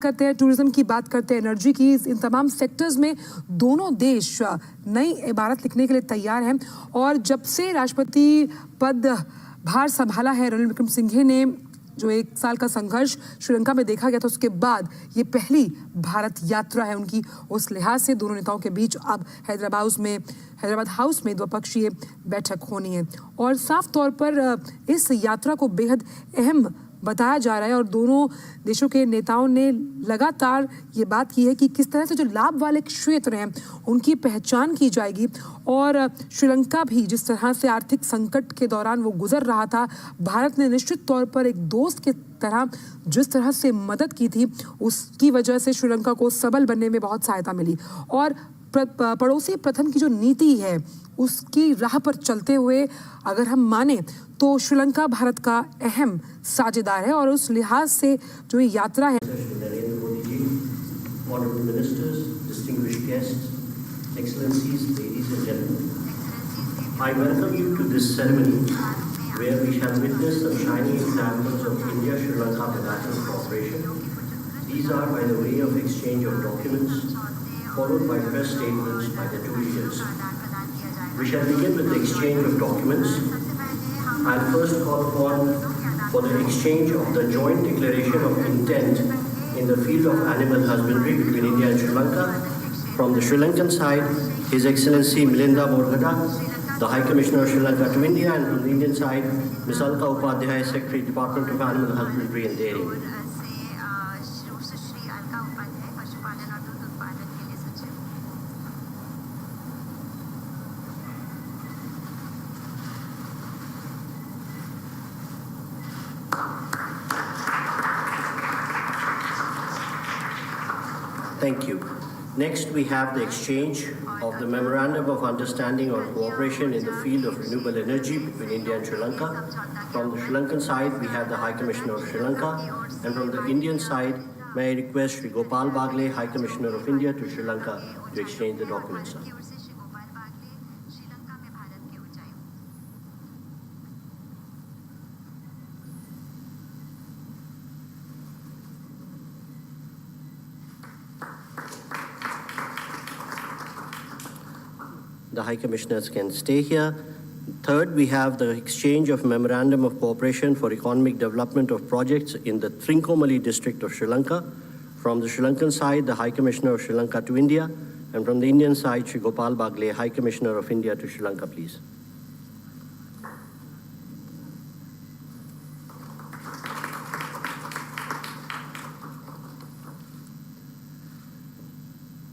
करते हैं, टूरिज्म की बात करते हैं, एनर्जी की, इन तमाम सेक्टर्स में दोनों देश नई इबारत लिखने के लिए तैयार हैं। और जब से राष्ट्रपति पद भार संभाला है रणनील विक्रमसिंघे ने, जो 1 साल का संघर्ष श्रीलंका में देखा गया था, उसके बाद ये पहली भारत यात्रा है उनकी। उस लिहाज से दोनों नेताओं के बीच अब हैदराबाद हाउस में द्विपक्षीय बैठक होनी है और साफ तौर पर इस यात्रा को बेहद अहम बताया जा रहा है। और दोनों देशों के नेताओं ने लगातार ये बात की है कि किस तरह से जो लाभ वाले क्षेत्र हैं उनकी पहचान की जाएगी। और श्रीलंका भी जिस तरह से आर्थिक संकट के दौरान वो गुजर रहा था, भारत ने निश्चित तौर पर एक दोस्त की तरह जिस तरह से मदद की थी, उसकी वजह से श्रीलंका को सबल बनने में बहुत सहायता मिली। और पड़ोसी प्रथम की जो नीति है उसकी राह पर चलते हुए अगर हम माने तो श्रीलंका भारत का अहम साझेदार है। और उस लिहाज से जो ये यात्रा है, Honorable ministers, distinguished guests, excellencies, ladies and gentlemen, I welcome you to this ceremony where we shall witness some shining examples of India-Sri Lanka bilateral cooperation. These are by the way of exchange of documents, followed by press statements by the two leaders. We shall begin with the exchange of documents. I'll first call upon for the exchange of the joint declaration of intent in the field of animal husbandry between India and Sri Lanka. From the Sri Lankan side, His Excellency Milinda Borgada, the High Commissioner of Sri Lanka to India, and from the Indian side, Ms. Alka Upadhyay, Secretary, Department of Animal Husbandry and Dairy. Thank you. Next, we have the exchange of the Memorandum of Understanding on Cooperation in the field of renewable energy between India and Sri Lanka. From the Sri Lankan side, we have the High Commissioner of Sri Lanka. And from the Indian side, may I request Sri Gopal Bagle, High Commissioner of India to Sri Lanka, to exchange the documents, sir. The High Commissioners can stay here. Third, we have the exchange of Memorandum of Cooperation for Economic Development of Projects in the Trincomalee district of Sri Lanka. From the Sri Lankan side, the High Commissioner of Sri Lanka to India. And from the Indian side, Sri Gopal Bagle, High Commissioner of India to Sri Lanka, please.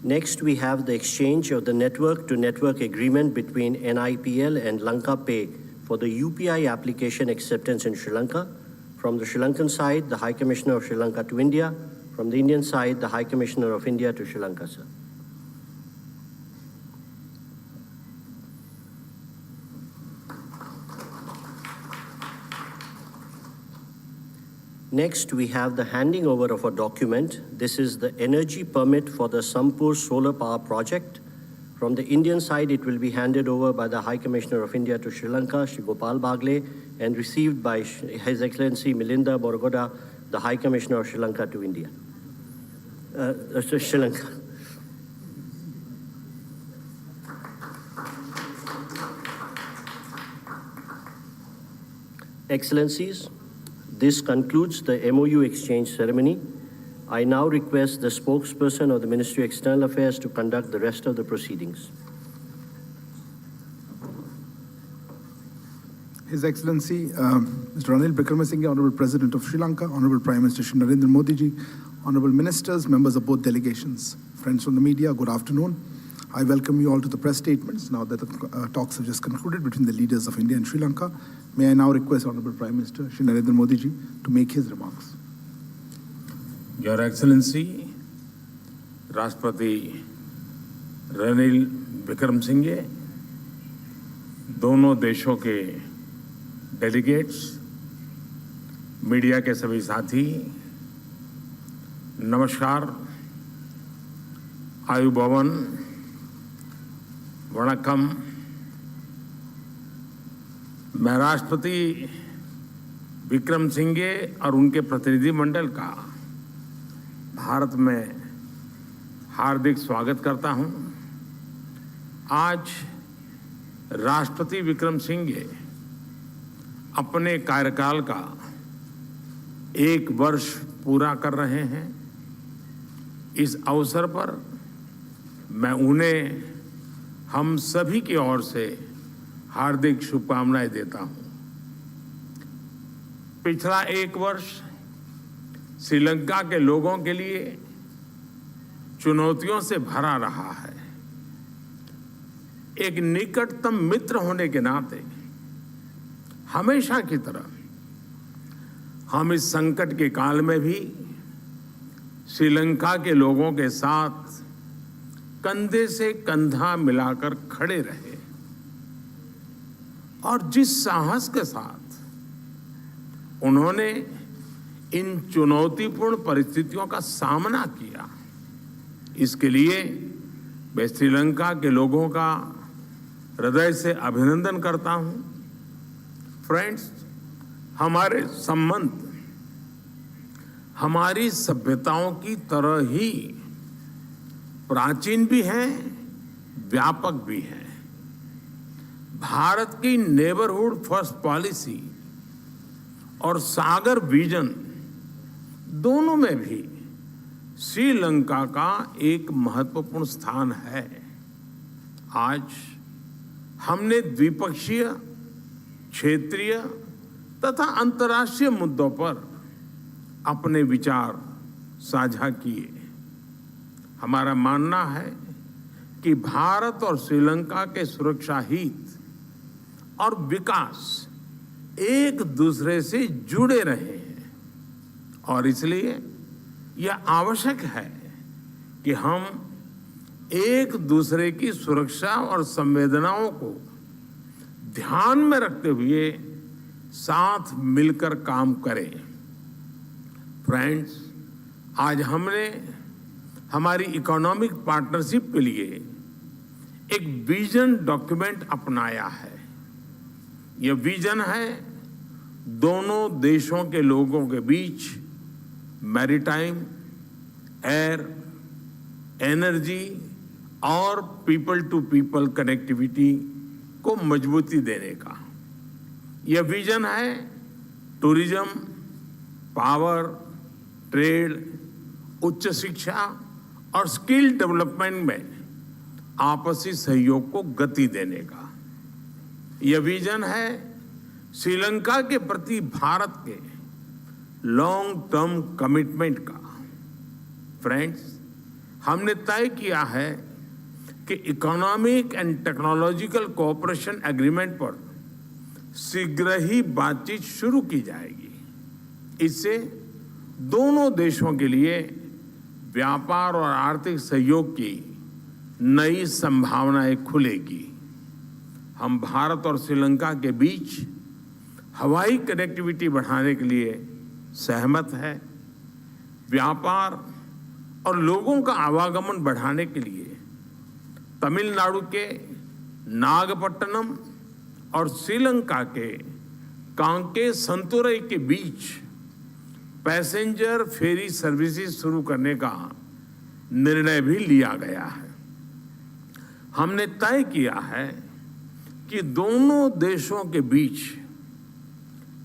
Next, we have the exchange of the network-to-network agreement between NIPL and Lanka Pay for the UPI application acceptance in Sri Lanka. From the Sri Lankan side, the High Commissioner of Sri Lanka to India. From the Indian side, the High Commissioner of India to Sri Lanka, sir. Next, we have the handing over of a document. This is the energy permit for the Sampur solar power project. From the Indian side, it will be handed over by the High Commissioner of India to Sri Lanka, Sri Gopal Bagle, and received by His Excellency Milinda Borgada, the High Commissioner of Sri Lanka to India. Sri Lanka. Excellencies, this concludes the MOU exchange ceremony. I now request the spokesperson of the Ministry of External Affairs to conduct the rest of the proceedings. His Excellency, Mr. Ranil Wickremesinghe, Honorable President of Sri Lanka, Honorable Prime Minister Shri Narendra Modi ji, Honorable Ministers, members of both delegations, friends from the media, good afternoon. I welcome you all to the press statements now that the talks have just concluded between the leaders of India and Sri Lanka. May I now request Honorable Prime Minister Shri Narendra Modi ji to make his remarks. Your Excellency, राष्ट्रपति रणनील विक्रमसिंघे, दोनों देशों के delegates, media के सभी साथी, नमस्कार, आयुभवन, वणक्कम। मैं राष्ट्रपति विक्रमसिंघे और उनके प्रतिनिधिमंडल का भारत में हार्दिक स्वागत करता हूं। आज राष्ट्रपति विक्रम सिंघे अपने कार्यकाल का 1 वर्ष पूरा कर रहे हैं। इस अवसर पर मैं उन्हें हम सभी की ओर से हार्दिक शुभकामनाएं देता हूं। पिछला 1 वर्ष श्रीलंका के लोगों के लिए चुनौतियों से भरा रहा है। एक निकटतम मित्र होने के नाते हमेशा की तरह हम इस संकट के काल में भी श्रीलंका के लोगों के साथ कंधे से कंधा मिलाकर खड़े रहे और जिस साहस के साथ उन्होंने इन चुनौतीपूर्ण परिस्थितियों का सामना किया, इसके लिए मैं श्रीलंका के लोगों का हृदय से अभिनंदन करता हूं। फ्रेंड्स, हमारे संबंध हमारी सभ्यताओं की तरह ही प्राचीन भी हैं, व्यापक भी हैं। भारत की नेबरहुड फर्स्ट पॉलिसी और सागर विजन दोनों में भी श्रीलंका का एक महत्वपूर्ण स्थान है। आज हमने द्विपक्षीय, क्षेत्रीय तथा अंतर्राष्ट्रीय मुद्दों पर अपने विचार साझा किए। हमारा मानना है कि भारत और श्रीलंका के सुरक्षा हित और विकास एक दूसरे से जुड़े रहे हैं और इसलिए यह आवश्यक है कि हम एक दूसरे की सुरक्षा और संवेदनाओं को ध्यान में रखते हुए साथ मिलकर काम करें। फ्रेंड्स, आज हमने हमारी इकोनॉमिक पार्टनरशिप के लिए एक विजन डॉक्यूमेंट अपनाया है। यह विजन है दोनों देशों के लोगों के बीच मैरीटाइम, एयर, एनर्जी और पीपल टू पीपल कनेक्टिविटी को मजबूती देने का। यह विजन है टूरिज्म, पावर, ट्रेड, उच्च शिक्षा और स्किल डेवलपमेंट में आपसी सहयोग को गति देने का। यह विजन है श्रीलंका के प्रति भारत के लॉन्ग टर्म कमिटमेंट का। फ्रेंड्स, हमने तय किया है कि economic and technological cooperation agreement पर शीघ्र ही बातचीत शुरू की जाएगी। इससे दोनों देशों के लिए व्यापार और आर्थिक सहयोग की नई संभावनाएं खुलेगी। हम भारत और श्रीलंका के बीच हवाई कनेक्टिविटी बढ़ाने के लिए सहमत है। व्यापार और लोगों का आवागमन बढ़ाने के लिए तमिलनाडु के नागपट्टनम और श्रीलंका के कांके संतुरई के बीच पैसेंजर फेरी सर्विसेज शुरू करने का निर्णय भी लिया गया है। हमने तय किया है कि दोनों देशों के बीच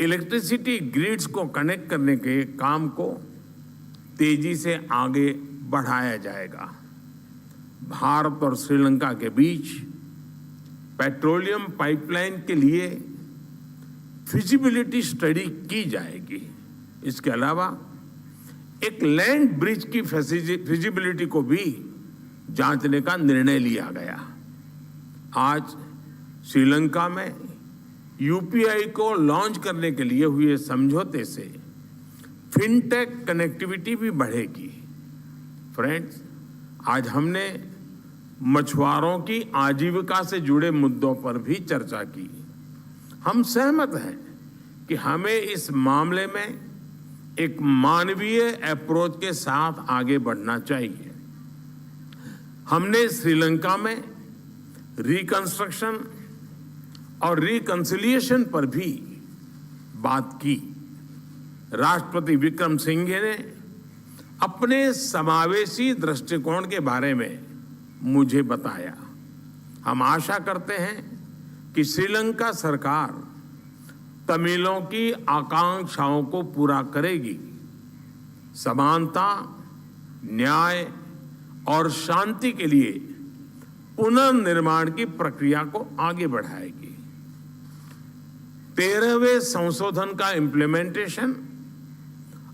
इलेक्ट्रिसिटी ग्रिड्स को कनेक्ट करने के काम को तेजी से आगे बढ़ाया जाएगा। भारत और श्रीलंका के बीच पेट्रोलियम पाइपलाइन के लिए फिजिबिलिटी स्टडी की जाएगी। इसके अलावा एक लैंड ब्रिज की फिजिबिलिटी को भी जांचने का निर्णय लिया गया। आज श्रीलंका में यूपीआई को लॉन्च करने के लिए हुए समझौते से फिनटेक कनेक्टिविटी भी बढ़ेगी। फ्रेंड्स, आज हमने मछुआरों की आजीविका से जुड़े मुद्दों पर भी चर्चा की। हम सहमत हैं कि हमें इस मामले में एक मानवीय अप्रोच के साथ आगे बढ़ना चाहिए। हमने श्रीलंका में रिकंस्ट्रक्शन और रिकंसिलिएशन पर भी बात की। राष्ट्रपति विक्रम सिंघे ने अपने समावेशी दृष्टिकोण के बारे में मुझे बताया। हम आशा करते हैं कि श्रीलंका सरकार तमिलों की आकांक्षाओं को पूरा करेगी, समानता, न्याय और शांति के लिए पुनर्निर्माण की प्रक्रिया को आगे बढ़ाएगी। 13वें संशोधन का इम्प्लीमेंटेशन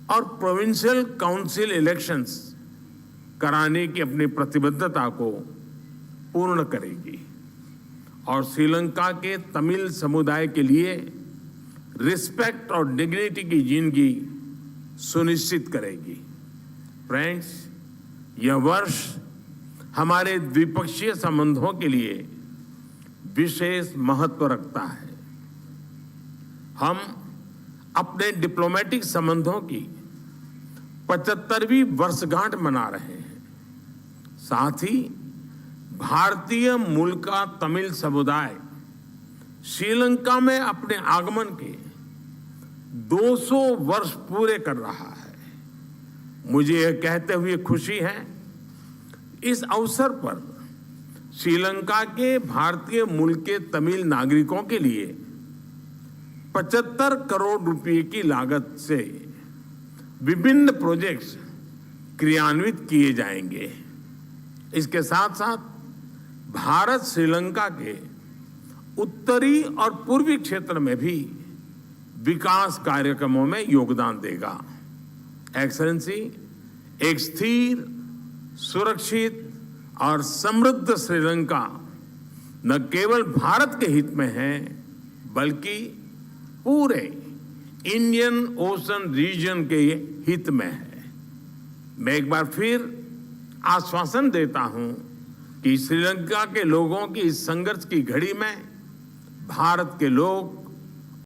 और प्रोविंशियल काउंसिल इलेक्शंस कराने की अपनी प्रतिबद्धता को पूर्ण करेगी और श्रीलंका के तमिल समुदाय के लिए रिस्पेक्ट और डिग्निटी की जिंदगी सुनिश्चित करेगी। फ्रेंड्स, यह वर्ष हमारे द्विपक्षीय संबंधों के लिए विशेष महत्व रखता है। हम अपने डिप्लोमेटिक संबंधों की 75वीं वर्षगांठ मना रहे हैं। साथ ही भारतीय मूल का तमिल समुदाय श्रीलंका में अपने आगमन के 200 वर्ष पूरे कर रहा है। मुझे यह कहते हुए खुशी है, इस अवसर पर श्रीलंका के भारतीय मूल के तमिल नागरिकों के लिए 75 करोड़ रुपए की लागत से विभिन्न प्रोजेक्ट्स क्रियान्वित किए जाएंगे। इसके साथ साथ भारत श्रीलंका के उत्तरी और पूर्वी क्षेत्र में भी विकास कार्यक्रमों में योगदान देगा। एक्सेलेंसी, एक स्थिर, सुरक्षित और समृद्ध श्रीलंका न केवल भारत के हित में है, बल्कि पूरे इंडियन ओशन रीजन के हित में है। मैं एक बार फिर आश्वासन देता हूं कि श्रीलंका के लोगों की इस संघर्ष की घड़ी में भारत के लोग